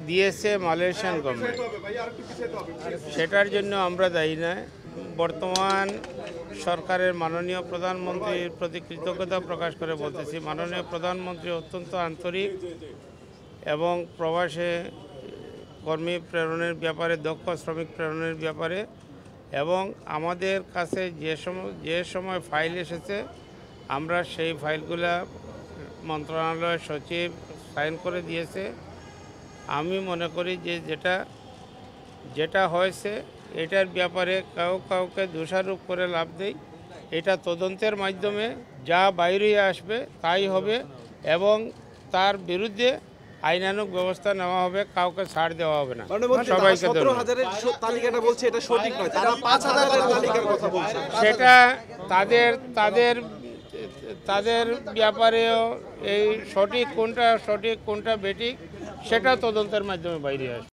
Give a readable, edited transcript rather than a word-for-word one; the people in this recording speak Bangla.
দিয়েছে মালয়েশিয়ান গভর্নমেন্ট, সেটার জন্য আমরা দায়ী নয়। বর্তমান সরকারের মাননীয় প্রধানমন্ত্রীর প্রতি কৃতজ্ঞতা প্রকাশ করে বলতেছি, মাননীয় প্রধানমন্ত্রী অত্যন্ত আন্তরিক এবং প্রবাসে কর্মী প্রেরণের ব্যাপারে, দক্ষ শ্রমিক প্রেরণের ব্যাপারে, এবং আমাদের কাছে যে সময় ফাইল এসেছে আমরা সেই ফাইলগুলা মন্ত্রণালয়ের সচিব সাইন করে দিয়েছে। আমি মনে করি যে যেটা হয়েছে এটার ব্যাপারে কাউকে দোষারোপ করে লাভ নেই। এটা তদন্তের মাধ্যমে যা বাইরে আসবে তাই হবে এবং তার বিরুদ্ধে আইনানুগ ব্যবস্থা নেওয়া হবে, কাউকে ছাড় দেওয়া হবে না। সবাইকে তালিকাটা বলছে এটা সঠিক নয়, তারা ৫,০০০-এর তালিকার কথা বলছে। সেটা তাদের ব্যাপারেও এই সঠিক কোনটা বেঠিক সেটা তদন্তের মাধ্যমে বাইরে আসবে।